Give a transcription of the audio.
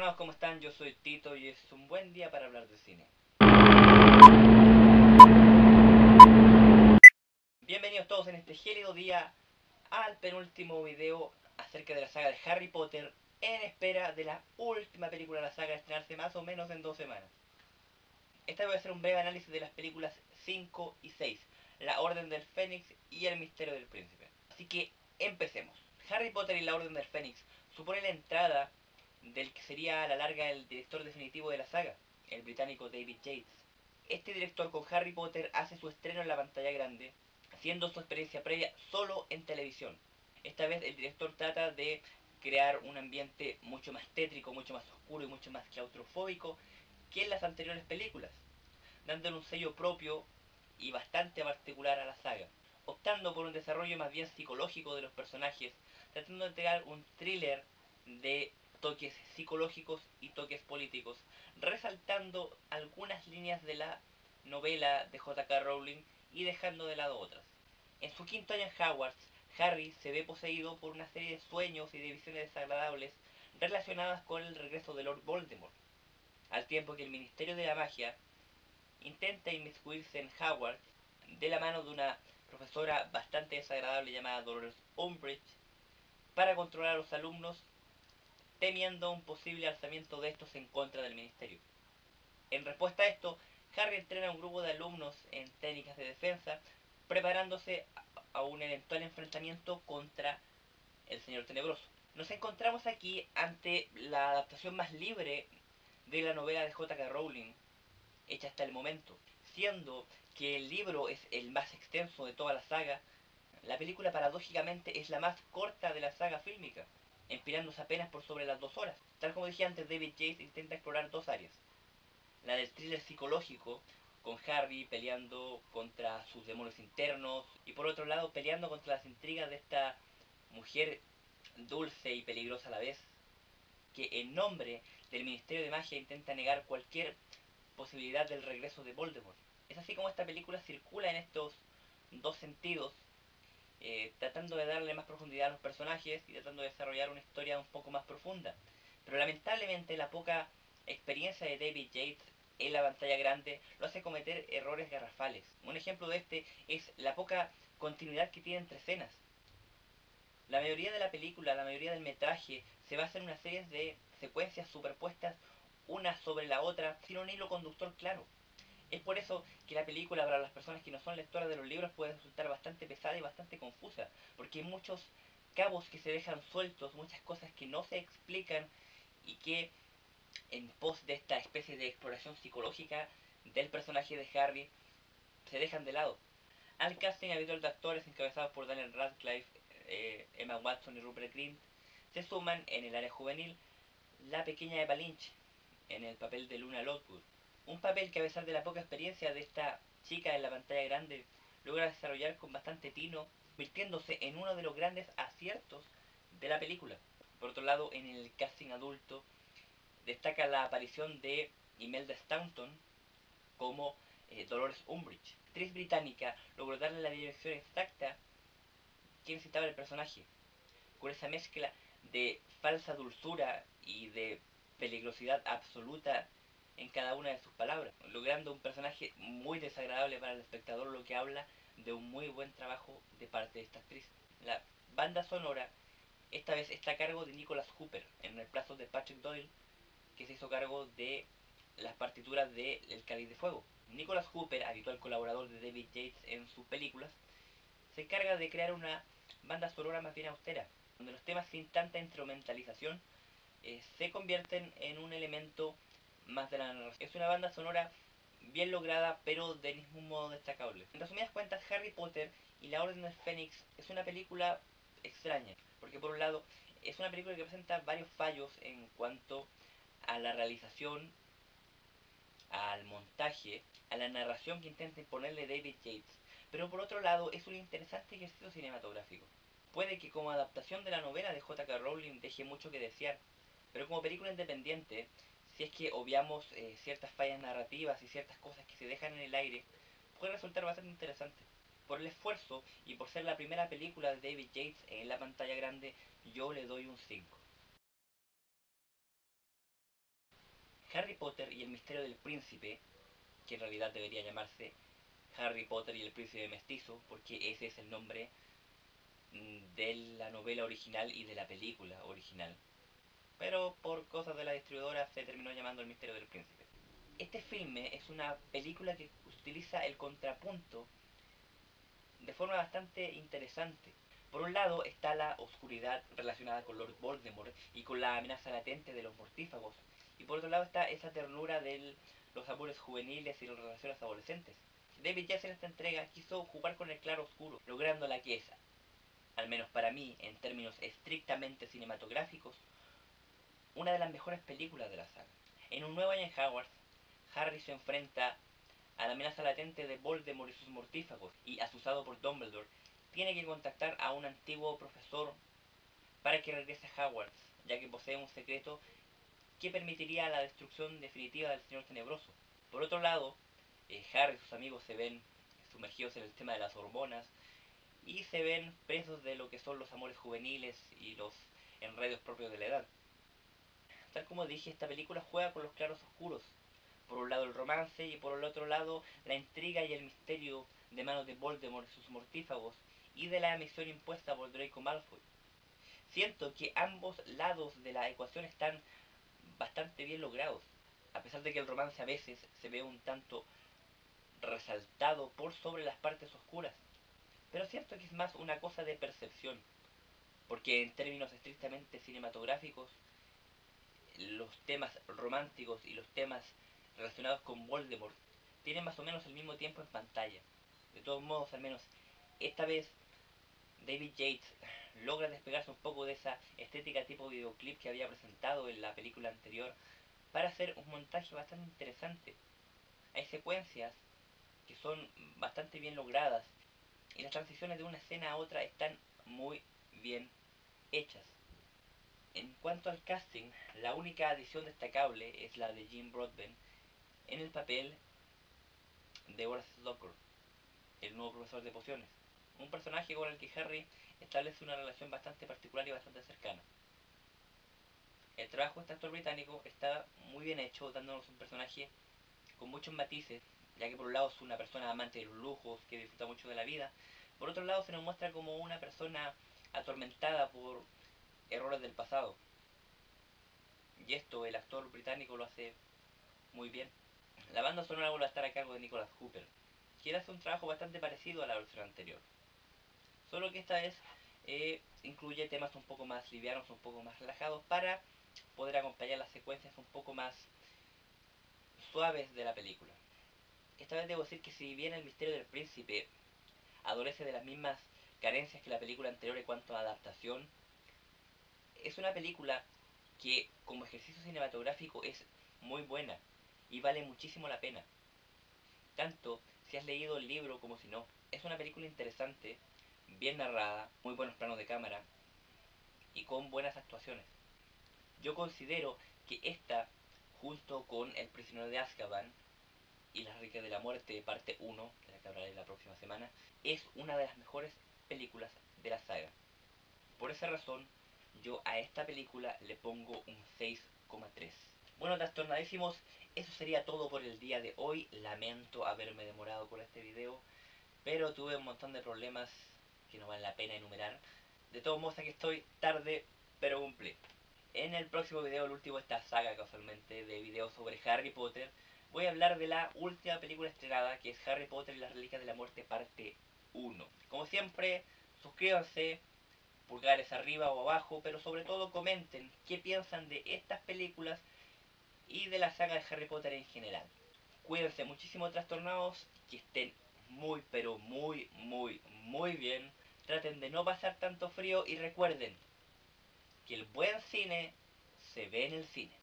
Hola, ¿cómo están? Yo soy Tito y es un buen día para hablar de cine. Bienvenidos todos en este gélido día al penúltimo video acerca de la saga de Harry Potter en espera de la última película de la saga a estrenarse más o menos en 2 semanas. Esta vez voy a hacer un breve análisis de las películas 5 y 6, La Orden del Fénix y El Misterio del Príncipe. Así que empecemos. Harry Potter y la Orden del Fénix supone la entrada del que sería a la larga el director definitivo de la saga, el británico David Yates. Este director con Harry Potter hace su estreno en la pantalla grande, siendo su experiencia previa solo en televisión. Esta vez el director trata de crear un ambiente mucho más tétrico, mucho más oscuro y mucho más claustrofóbico que en las anteriores películas, dándole un sello propio y bastante particular a la saga, optando por un desarrollo más bien psicológico de los personajes, tratando de crear un thriller de toques psicológicos y toques políticos, resaltando algunas líneas de la novela de J.K. Rowling y dejando de lado otras. En su quinto año en Hogwarts, Harry se ve poseído por una serie de sueños y de visiones desagradables relacionadas con el regreso de Lord Voldemort, al tiempo que el Ministerio de la Magia intenta inmiscuirse en Hogwarts de la mano de una profesora bastante desagradable llamada Dolores Umbridge para controlar a los alumnos, temiendo un posible alzamiento de estos en contra del ministerio. En respuesta a esto, Harry entrena a un grupo de alumnos en técnicas de defensa, preparándose a un eventual enfrentamiento contra el Señor Tenebroso. Nos encontramos aquí ante la adaptación más libre de la novela de J.K. Rowling hecha hasta el momento. Siendo que el libro es el más extenso de toda la saga, la película paradójicamente es la más corta de la saga fílmica, empirándose apenas por sobre las 2 horas. Tal como dije antes, David Yates intenta explorar dos áreas. La del thriller psicológico, con Harry peleando contra sus demonios internos y por otro lado peleando contra las intrigas de esta mujer dulce y peligrosa a la vez, que en nombre del Ministerio de Magia intenta negar cualquier posibilidad del regreso de Voldemort. Es así como esta película circula en estos dos sentidos, tratando de darle más profundidad a los personajes y tratando de desarrollar una historia un poco más profunda. Pero lamentablemente la poca experiencia de David Yates en la pantalla grande lo hace cometer errores garrafales. Un ejemplo de este es la poca continuidad que tiene entre escenas. La mayoría de la película, la mayoría del metraje, se basa en una serie de secuencias superpuestas una sobre la otra, sin un hilo conductor claro. Es por eso que la película, para las personas que no son lectoras de los libros, puede resultar bastante pesada y bastante confusa, porque hay muchos cabos que se dejan sueltos, muchas cosas que no se explican y que en pos de esta especie de exploración psicológica del personaje de Harry se dejan de lado. Al casting habitual de actores encabezados por Daniel Radcliffe, Emma Watson y Rupert Grint se suman en el área juvenil la pequeña Eva Lynch en el papel de Luna Lovegood, un papel que a pesar de la poca experiencia de esta chica en la pantalla grande logra desarrollar con bastante tino, convirtiéndose en uno de los grandes aciertos de la película. Por otro lado, en el casting adulto destaca la aparición de Imelda Staunton como Dolores Umbridge. La actriz británica logró darle la dirección exacta que necesitaba el personaje, con esa mezcla de falsa dulzura y de peligrosidad absoluta en cada una de sus palabras, logrando un personaje muy desagradable para el espectador, lo que habla de un muy buen trabajo de parte de esta actriz. La banda sonora esta vez está a cargo de Nicholas Hooper, en reemplazo de Patrick Doyle, que se hizo cargo de las partituras de El Cáliz de Fuego. Nicholas Hooper, habitual colaborador de David Yates en sus películas, se encarga de crear una banda sonora más bien austera, donde los temas sin tanta instrumentalización se convierten en un elemento más de la narración. Es una banda sonora bien lograda, pero de ningún modo destacable. En resumidas cuentas, Harry Potter y la Orden del Fénix es una película extraña, porque por un lado es una película que presenta varios fallos en cuanto a la realización, al montaje, a la narración que intenta imponerle David Yates, pero por otro lado es un interesante ejercicio cinematográfico. Puede que como adaptación de la novela de J.K. Rowling deje mucho que desear, pero como película independiente, si es que obviamos ciertas fallas narrativas y ciertas cosas que se dejan en el aire, puede resultar bastante interesante. Por el esfuerzo y por ser la primera película de David Yates en la pantalla grande, yo le doy un 5. Harry Potter y el misterio del príncipe, que en realidad debería llamarse Harry Potter y el príncipe mestizo, porque ese es el nombre de la novela original y de la película original. Pero por cosas de la distribuidora se terminó llamando El misterio del príncipe. Este filme es una película que utiliza el contrapunto de forma bastante interesante. Por un lado está la oscuridad relacionada con Lord Voldemort y con la amenaza latente de los mortífagos. Y por otro lado está esa ternura de los amores juveniles y las relaciones adolescentes. David Yates en esta entrega quiso jugar con el claro oscuro, logrando la que es, al menos para mí, en términos estrictamente cinematográficos, una de las mejores películas de la saga. En Un nuevo año en Hogwarts, Harry se enfrenta a la amenaza latente de Voldemort y sus mortífagos, y asusado por Dumbledore, tiene que contactar a un antiguo profesor para que regrese a Hogwarts, ya que posee un secreto que permitiría la destrucción definitiva del Señor Tenebroso. Por otro lado, Harry y sus amigos se ven sumergidos en el tema de las hormonas y se ven presos de lo que son los amores juveniles y los enredos propios de la edad. Tal como dije, esta película juega con los claros oscuros. Por un lado el romance y por el otro lado la intriga y el misterio de manos de Voldemort y sus mortífagos y de la misión impuesta por Draco Malfoy. Siento que ambos lados de la ecuación están bastante bien logrados, a pesar de que el romance a veces se ve un tanto resaltado por sobre las partes oscuras. Pero siento que es más una cosa de percepción, porque en términos estrictamente cinematográficos, los temas románticos y los temas relacionados con Voldemort tienen más o menos el mismo tiempo en pantalla. De todos modos, al menos esta vez, David Yates logra despegarse un poco de esa estética tipo videoclip que había presentado en la película anterior para hacer un montaje bastante interesante. Hay secuencias que son bastante bien logradas y las transiciones de una escena a otra están muy bien hechas. En cuanto al casting, la única adición destacable es la de Jim Broadbent en el papel de Horace Slughorn, el nuevo profesor de pociones. Un personaje con el que Harry establece una relación bastante particular y bastante cercana. El trabajo de este actor británico está muy bien hecho, dándonos un personaje con muchos matices, ya que por un lado es una persona amante de los lujos, que disfruta mucho de la vida. Por otro lado se nos muestra como una persona atormentada por errores del pasado. Y esto el actor británico lo hace muy bien. La banda sonora vuelve a estar a cargo de Nicholas Cooper, quien hace un trabajo bastante parecido a la versión anterior. Solo que esta vez incluye temas un poco más livianos, un poco más relajados, para poder acompañar las secuencias un poco más suaves de la película. Esta vez debo decir que si bien El misterio del príncipe adolece de las mismas carencias que la película anterior en cuanto a adaptación, es una película que como ejercicio cinematográfico es muy buena y vale muchísimo la pena, tanto si has leído el libro como si no. Es una película interesante, bien narrada, muy buenos planos de cámara y con buenas actuaciones. Yo considero que esta, junto con El prisionero de Azkaban y Las Reliquias de la Muerte, parte 1, de la que hablaré la próxima semana, es una de las mejores películas de la saga. Por esa razón, yo a esta película le pongo un 6,3. Bueno, trastornadísimos, eso sería todo por el día de hoy. Lamento haberme demorado con este video, pero tuve un montón de problemas que no vale la pena enumerar. De todos modos, aquí estoy tarde, pero cumplí. En el próximo video, el último de esta saga casualmente de videos sobre Harry Potter, voy a hablar de la última película estrenada, que es Harry Potter y las Reliquias de la Muerte parte 1. Como siempre, suscríbanse, pulgares arriba o abajo, pero sobre todo comenten qué piensan de estas películas y de la saga de Harry Potter en general. Cuídense muchísimo, trastornados, que estén muy pero muy bien. Traten de no pasar tanto frío y recuerden que el buen cine se ve en el cine.